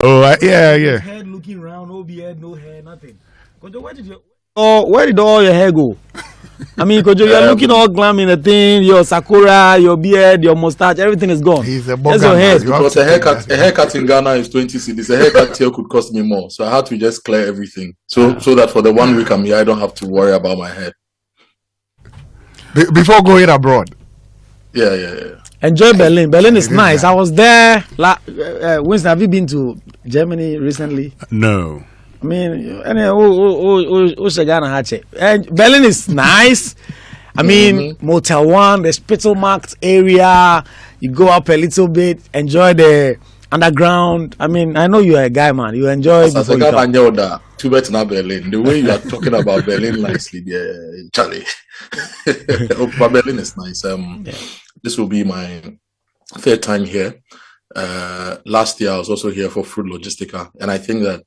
Oh, yeah. Head looking round, no beard, no hair, nothing. Kojo, where did all your hair go? I mean, Kojo, you're looking all glam in the thing, your sakura, your beard, your mustache, everything is gone. He's a That's your hair. Because a haircut in Ghana is 20 cedis. A haircut here could cost me more. So I had to just clear everything. So that for the 1 week I'm here, I don't have to worry about my hair. Before going abroad. Yeah. Enjoy Berlin. Berlin is nice. I was there. Winston, have you been to Germany recently? No. I mean, Berlin is nice. I mean, Motel 1, the Spitzelmarkt area. You go up a little bit, enjoy the underground. I mean, I know you're a guy, man. You enjoy it before you come. Berlin. The way you are talking about Berlin nicely, Charlie. But Berlin is nice. This will be my third time here. Last year, I was also here for Fruit Logistica. And I think that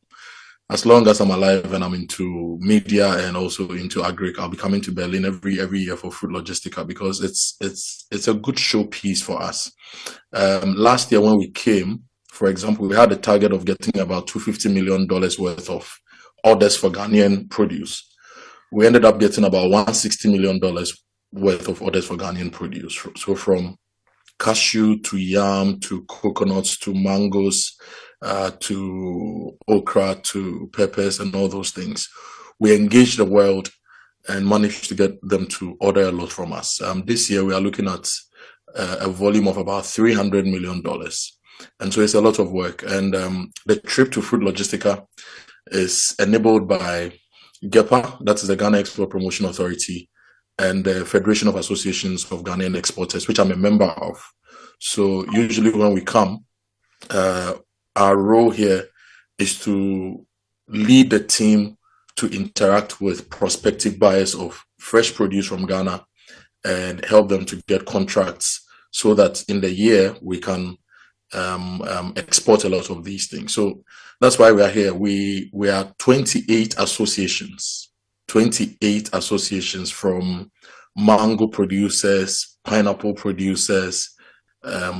as long as I'm alive and I'm into media and also into agric, I'll be coming to Berlin every year for Fruit Logistica because it's a good showpiece for us. Last year when we came, for example, we had a target of getting about $250 million worth of orders for Ghanaian produce. We ended up getting about $160 million worth of orders for Ghanaian produce. So from cashew to yam to coconuts to mangoes to okra to peppers and all those things. We engaged the world and managed to get them to order a lot from us. This year we are looking at a volume of about $300 million. And so it's a lot of work. And the trip to Fruit Logistica is enabled by GEPA, that is the Ghana Export Promotion Authority, and the Federation of Associations of Ghanaian Exporters, which I'm a member of. So usually when we come, our role here is to lead the team to interact with prospective buyers of fresh produce from Ghana and help them to get contracts so that in the year we can export a lot of these things. So that's why we are here. We are 28 associations from mango producers, pineapple producers,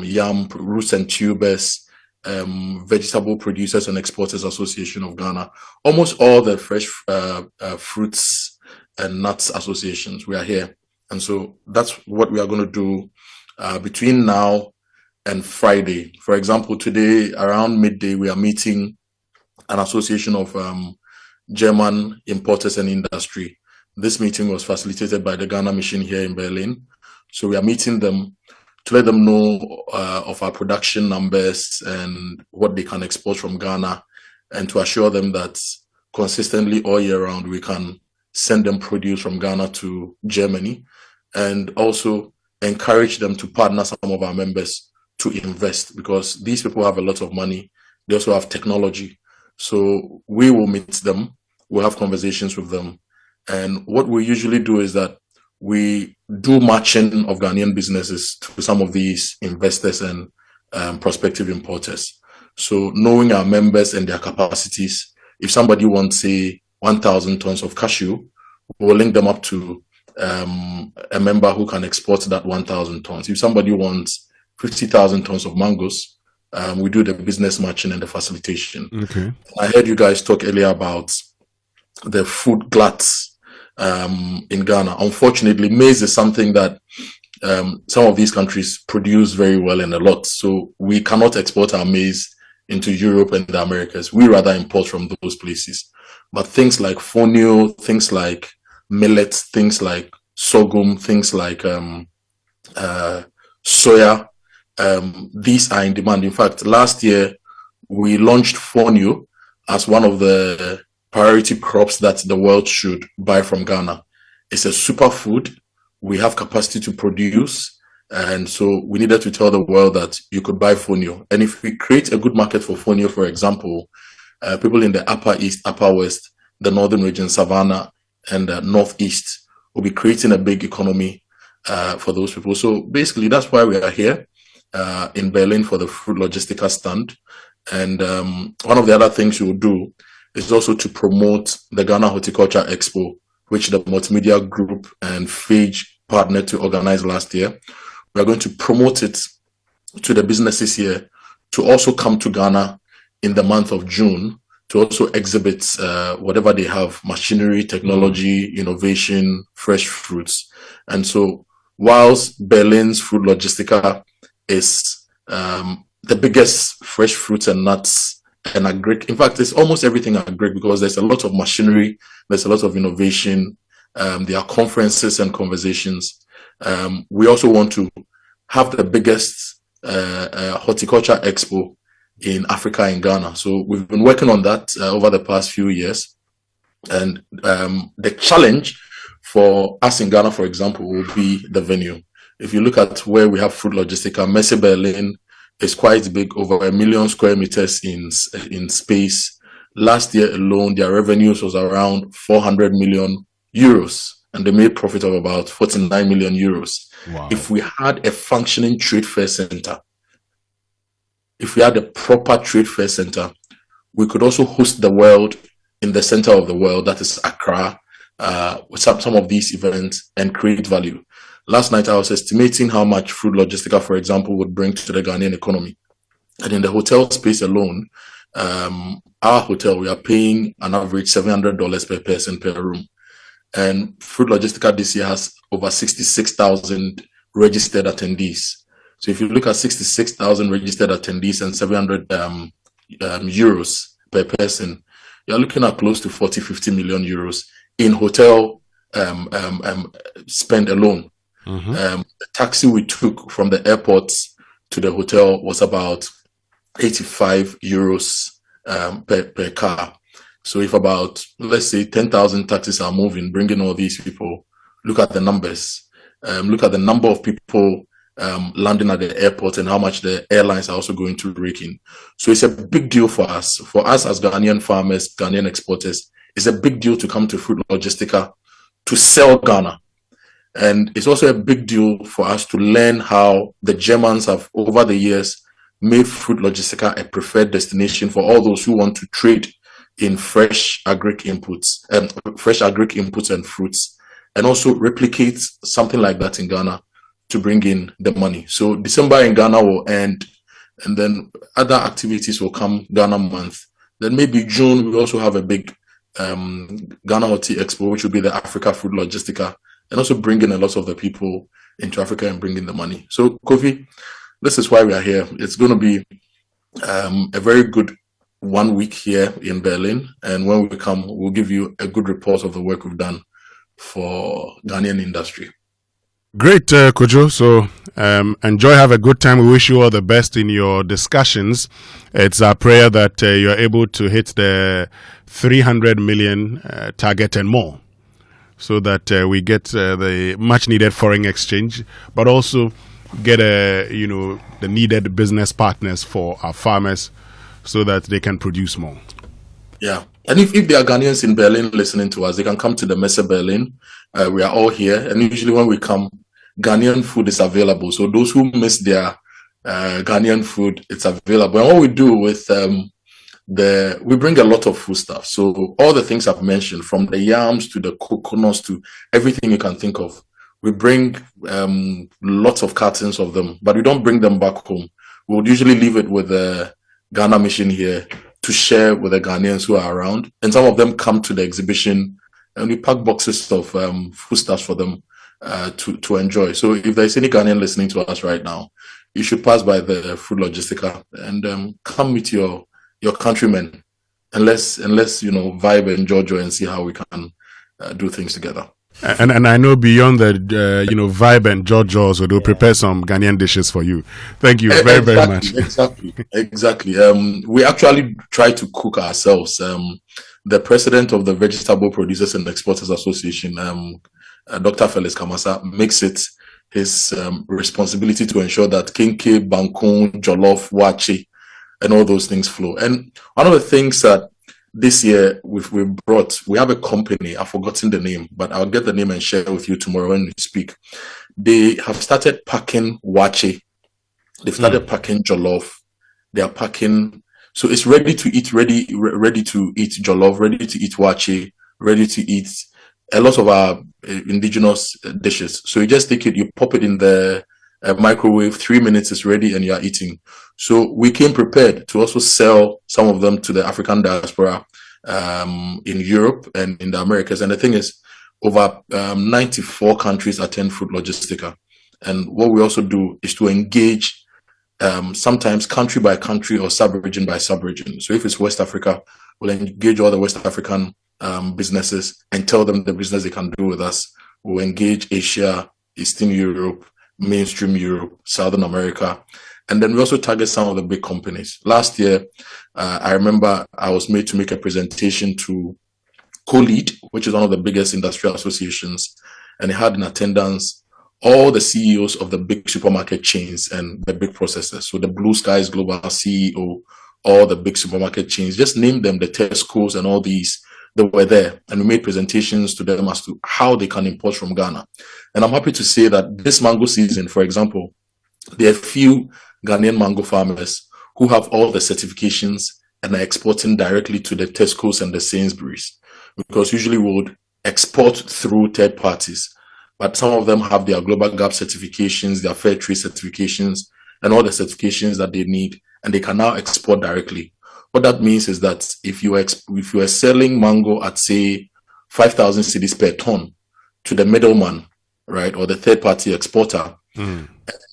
yam roots and tubers, vegetable producers and exporters association of Ghana, almost all the fresh fruits and nuts associations. We are here, and so that's what we are going to do between now and Friday. For example, today around midday we are meeting an association of German importers and industry. This meeting was facilitated by the Ghana Mission here in Berlin. So we are meeting them to let them know of our production numbers and what they can export from Ghana, and to assure them that consistently all year round we can send them produce from Ghana to Germany, and also encourage them to partner some of our members to invest, because these people have a lot of money. They also have technology. So we will meet them, we'll have conversations with them. And what we usually do is that we do matching of Ghanaian businesses to some of these investors and prospective importers. So knowing our members and their capacities, if somebody wants, say, 1,000 tons of cashew, we'll link them up to a member who can export that 1,000 tons. If somebody wants 50,000 tons of mangoes, we do the business matching and the facilitation. Okay. I heard you guys talk earlier about the food gluts in Ghana. Unfortunately, maize is something that some of these countries produce very well and a lot. So we cannot export our maize into Europe and the Americas. We rather import from those places. But things like fonio, things like millet, things like sorghum, things like soya, these are in demand. In fact, last year we launched fonio as one of the priority crops that the world should buy from Ghana. It's a superfood. We have capacity to produce, and so we needed to tell the world that you could buy fonio. And if we create a good market for fonio, for example, people in the Upper East, Upper West, the Northern region, Savannah, and Northeast will be creating a big economy for those people. So basically, that's why we are here in Berlin for the Fruit Logistica stand. And one of the other things we will do is also to promote the Ghana Horticulture Expo, which the Multimedia Group and Phage partnered to organize last year. We are going to promote it to the businesses here to also come to Ghana in the month of June to also exhibit whatever they have: machinery, technology, innovation, fresh fruits. And so, whilst Berlin's Food Logistica is the biggest fresh fruits and nuts and agric, in fact, it's almost everything agric, because there's a lot of machinery, there's a lot of innovation, there are conferences and conversations. We also want to have the biggest horticulture expo in Africa, in Ghana. So we've been working on that over the past few years. And the challenge for us in Ghana, for example, will be the venue. If you look at where we have Food Logistica, Messe Berlin is quite big, over 1 million square meters in space. Last year alone, their revenues was around 400 million euros, and they made profit of about 49 million euros. Wow. If we had a functioning trade fair center, if we had a proper trade fair center, we could also host the world in the center of the world, that is Accra, with some of these events, and create value. Last night, I was estimating how much Food Logistica, for example, would bring to the Ghanaian economy. And in the hotel space alone, our hotel, we are paying an average $700 per person per room. And Food Logistica this year has over 66,000 registered attendees. So if you look at 66,000 registered attendees and 700 euros per person, you're looking at close to 40-50 million euros in hotel spend alone. The taxi we took from the airport to the hotel was about 85 euros per car. So if about, let's say, 10,000 taxis are moving, bringing all these people, look at the numbers. Look at the number of people landing at the airport and how much the airlines are also going to rake in. So it's a big deal for us. For us as Ghanaian farmers, Ghanaian exporters, it's a big deal to come to Food Logistica to sell Ghana. And it's also a big deal for us to learn how the Germans have, over the years, made Food Logistica a preferred destination for all those who want to trade in fresh agric inputs and fruits, and also replicate something like that in Ghana to bring in the money. So December in Ghana will end, and then other activities will come Ghana month. Then maybe June, we also have a big Ghana Horti Expo, which will be the Africa Food Logistica, and also bring in a lot of the people into Africa and bring in the money. So Kofi, this is why we are here. It's going to be a very good 1 week here in Berlin. And when we come, we'll give you a good report of the work we've done for Ghanaian industry. Great, Kojo. So enjoy, have a good time. We wish you all the best in your discussions. It's our prayer that you're able to hit the 300 million target and more, so that we get the much needed foreign exchange, but also get the needed business partners for our farmers, so that they can produce more. Yeah. And if there are Ghanaians in Berlin listening to us, they can come to the Messe Berlin. We are all here. And usually when we come, Ghanaian food is available. So those who miss their Ghanaian food, it's available. And what we do with we bring a lot of food stuff. So all the things I've mentioned, from the yams to the coconuts to everything you can think of, we bring lots of cartons of them, but we don't bring them back home. We would usually leave it with the Ghana mission here to share with the Ghanaians who are around. And some of them come to the exhibition, and we pack boxes of foodstuffs for them to enjoy. So if there's any Ghanaian listening to us right now, you should pass by the Food Logistica and come meet your countrymen, and let's vibe and jojo and see how we can do things together. And I know beyond the vibe and jojo, so they'll prepare some Ghanaian dishes for you. Thank you very much. Exactly. We actually try to cook ourselves. The president of the Vegetable Producers and Exporters Association, Dr. Felix Kamasa, makes it his responsibility to ensure that kinke, bankun, jollof, wache, and all those things flow. And one of the things that this year we have a company, I've forgotten the name, but I'll get the name and share it with you tomorrow when we speak. They have started packing wache. They've started packing jollof. They are packing, so it's ready to eat, ready to eat jollof, ready to eat wache, ready to eat a lot of our indigenous dishes. So you just take it, you pop it in the a microwave, 3 minutes is ready and you are eating. So we came prepared to also sell some of them to the African diaspora in Europe and in the Americas. And the thing is, over 94 countries attend Food Logistica. And what we also do is to engage sometimes country by country or sub-region by sub-region. So if it's West Africa, we'll engage all the West African businesses and tell them the business they can do with us. We'll engage Asia, Eastern Europe, mainstream Europe, Southern America. And then we also target some of the big companies. Last year, I remember I was made to make a presentation to CoLead, which is one of the biggest industrial associations. And it had in attendance all the CEOs of the big supermarket chains and the big processors. So the Blue Skies Global CEO, all the big supermarket chains, just name them, the Tesco's and all these, they were there. And we made presentations to them as to how they can import from Ghana. And I'm happy to say that this mango season, for example, there are few Ghanaian mango farmers who have all the certifications and are exporting directly to the Tesco's and the Sainsbury's. Because usually we would export through third parties. But some of them have their Global Gap certifications, their Fair Trade certifications, and all the certifications that they need, and they can now export directly. What that means is that if you are selling mango at, say, 5,000 cedis per ton to the middleman, right, or the third-party exporter,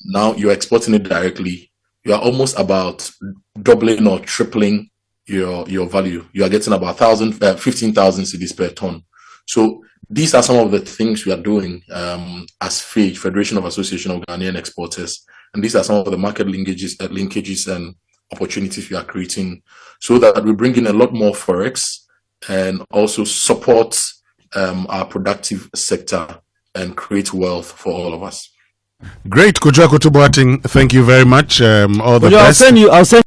now you're exporting it directly, you are almost about doubling or tripling your value. You are getting about 15,000 cedis per ton. So these are some of the things we are doing as FAGE, Federation of Association of Ghanaian Exporters. And these are some of the market linkages and opportunities we are creating so that we bring in a lot more Forex and also support our productive sector and create wealth for all of us. Great, Kojo Akoto Boateng. Thank you very much. All the best. I'll send